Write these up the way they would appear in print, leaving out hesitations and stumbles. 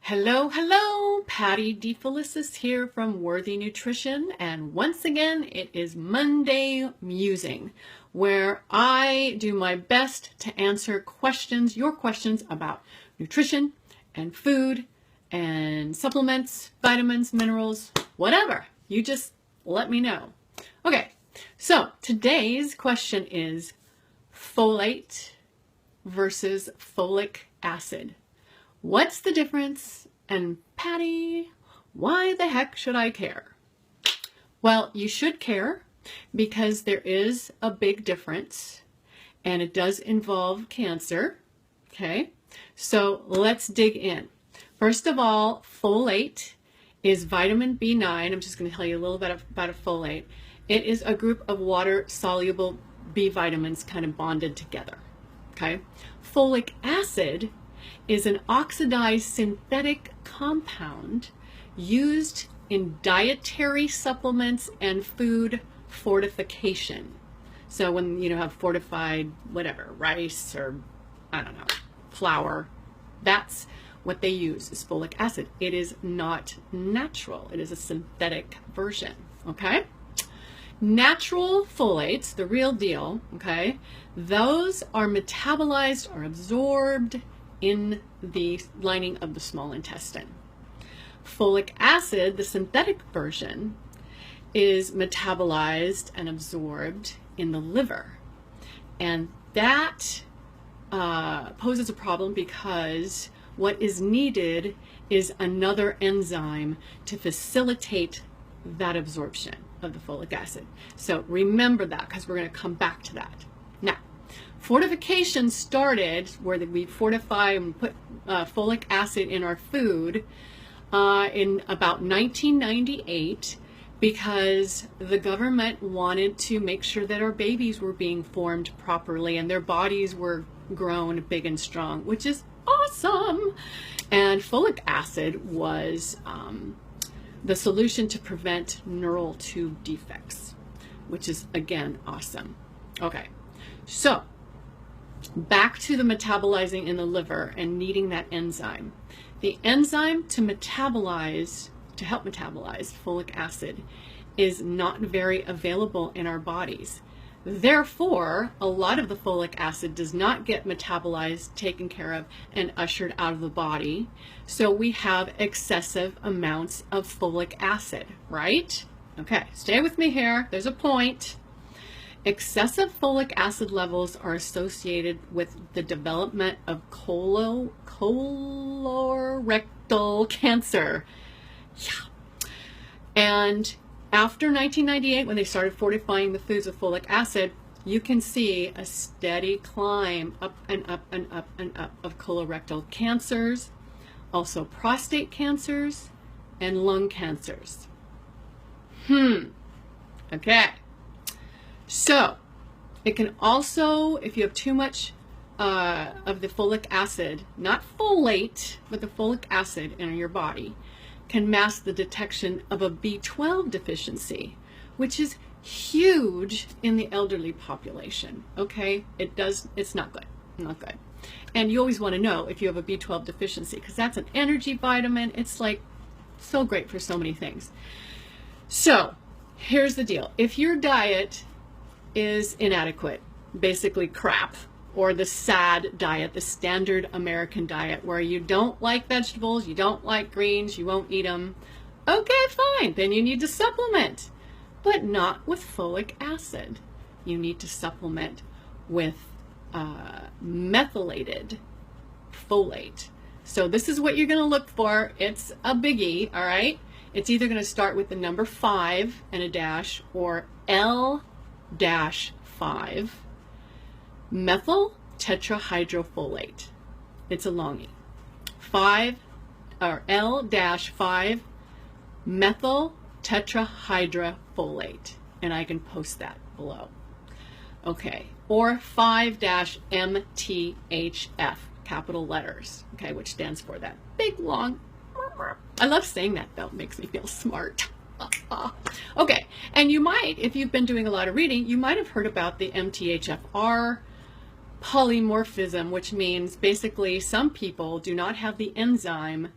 Hello, hello, Patti DeFelicis here from Worthy Nutrition, and once again it is Monday Musing, where I do my best to answer questions, your questions about nutrition and food and supplements, vitamins, minerals, whatever. You just let me know. Okay, so today's question is folate versus folic acid. What's the difference? And Patti, why the heck should I care? Well, you should care because there is a big difference and it does involve cancer. Okay, so let's dig in. First of all, folate is vitamin B9. I'm just going to tell you a little bit about a folate. It is a group of water-soluble B vitamins kind of bonded together. Okay, folic acid is an oxidized synthetic compound used in dietary supplements and food fortification. So when you have fortified whatever, rice or I don't know, flour, that's what they use is folic acid. It is not natural. It is a synthetic version, okay? Natural folates, the real deal, okay, those are metabolized or absorbed in the lining of the small intestine. Folic acid, the synthetic version, is metabolized and absorbed in the liver. And that poses a problem because what is needed is another enzyme to facilitate that absorption of the folic acid. So remember that because we're going to come back to that. Now, fortification started where we fortify and put folic acid in our food in about 1998 because the government wanted to make sure that our babies were being formed properly and their bodies were grown big and strong, which is awesome. And folic acid was the solution to prevent neural tube defects, which is again awesome. Okay, so back to the metabolizing in the liver and needing that enzyme. The enzyme to help metabolize folic acid is not very available in our bodies. Therefore, a lot of the folic acid does not get metabolized, taken care of, and ushered out of the body. So we have excessive amounts of folic acid, right? Okay, stay with me here. There's a point. Excessive folic acid levels are associated with the development of colorectal cancer. Yeah. And after 1998, when they started fortifying the foods with folic acid, you can see a steady climb up and up and up and up of colorectal cancers, also prostate cancers, and lung cancers. Okay. So, it can also, if you have too much of the folic acid, not folate, but the folic acid in your body, can mask the detection of a B12 deficiency, which is huge in the elderly population. Okay, it's not good, And you always want to know if you have a B12 deficiency because that's an energy vitamin. It's like so great for so many things. So, here's the deal. If your diet is inadequate, basically crap, or the SAD diet, the standard American diet, where you don't like vegetables, you don't like greens, you won't eat them, okay, fine, then you need to supplement, but not with folic acid. You need to supplement with methylated folate. So this is what you're going to look for. It's a biggie, all right? It's either going to start with the number 5 and a dash or L-5 methyl tetrahydrofolate. It's a longie. L-5 methyl tetrahydrofolate, and I can post that below. Okay, or 5-MTHF, capital letters, okay, which stands for that big long. I love saying that though, it makes me feel smart. Okay, and you might, if you've been doing a lot of reading, you might have heard about the MTHFR polymorphism, which means basically some people do not have the enzyme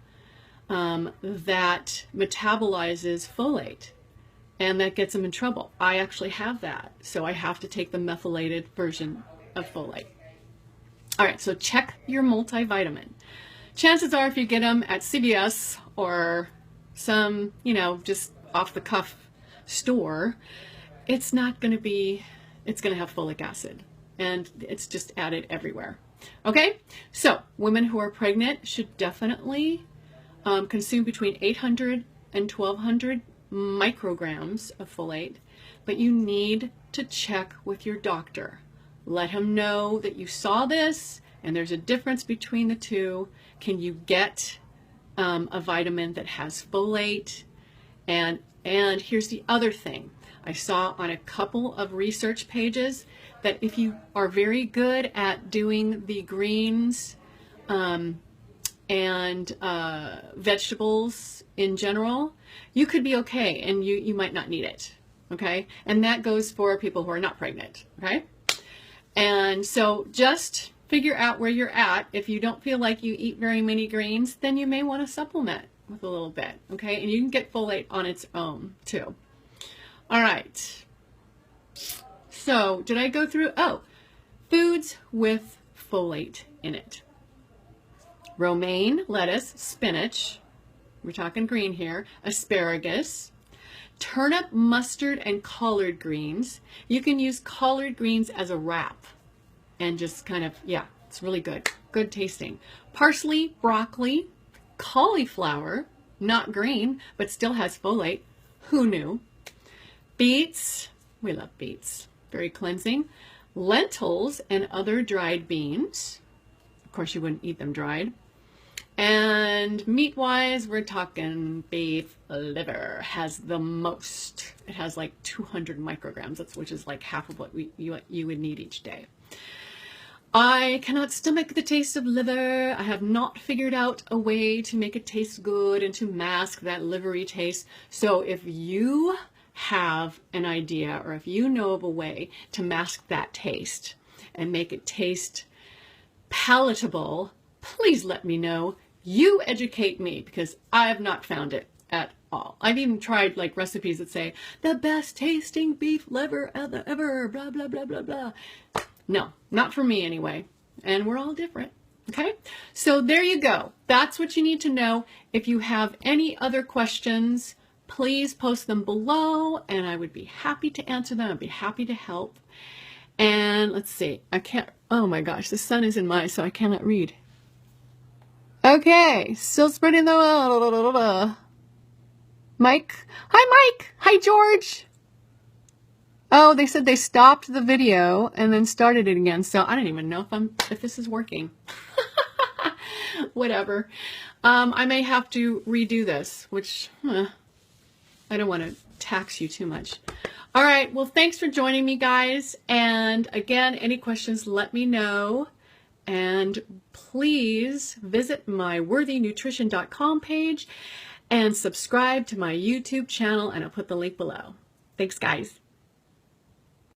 that metabolizes folate, and that gets them in trouble. I actually have that, so I have to take the methylated version of folate. All right, so check your multivitamin. Chances are if you get them at CVS or some, just off the cuff store, it's not going to be, it's going to have folic acid, and it's just added everywhere. Okay, so women who are pregnant should definitely consume between 800 and 1200 micrograms of folate, but you need to check with your doctor. Let him know that you saw this and there's a difference between the two. Can you get a vitamin that has folate? And here's the other thing. I saw on a couple of research pages that if you are very good at doing the greens and vegetables in general, you could be okay, and you might not need it, okay? And that goes for people who are not pregnant, okay? And so just figure out where you're at. If you don't feel like you eat very many greens, then you may want to supplement with a little bit, okay? And you can get folate on its own too. All right. So did I go through? Oh, foods with folate in it. Romaine lettuce, spinach, we're talking green here, asparagus, turnip, mustard, and collard greens. You can use collard greens as a wrap and just kind of, yeah, it's really good. Good tasting. Parsley, broccoli, cauliflower, not green, but still has folate. Who knew? Beets, we love beets, very cleansing. Lentils and other dried beans. Of course, you wouldn't eat them dried. And meat-wise, we're talking beef liver has the most. It has like 200 micrograms, which is like half of what you would need each day. I cannot stomach the taste of liver. I have not figured out a way to make it taste good and to mask that livery taste. So if you have an idea, or if you know of a way to mask that taste and make it taste palatable, please let me know. You educate me, because I have not found it at all. I've even tried like recipes that say the best tasting beef liver ever, blah, blah, blah, blah, blah. No, not for me anyway. And we're all different. Okay. So there you go. That's what you need to know. If you have any other questions, please post them below and I would be happy to answer them. I'd be happy to help. And let's see. I can't, oh my gosh, the sun is in my eye, so I cannot read. Okay, still spreading the Mike. Hi, Mike. Hi, George. Oh, they said they stopped the video and then started it again. So I don't even know if this is working. Whatever. I may have to redo this, which I don't want to tax you too much. All right. Well, thanks for joining me, guys. And again, any questions, let me know. And please visit my worthynutrition.com page and subscribe to my YouTube channel, and I'll put the link below. Thanks, guys.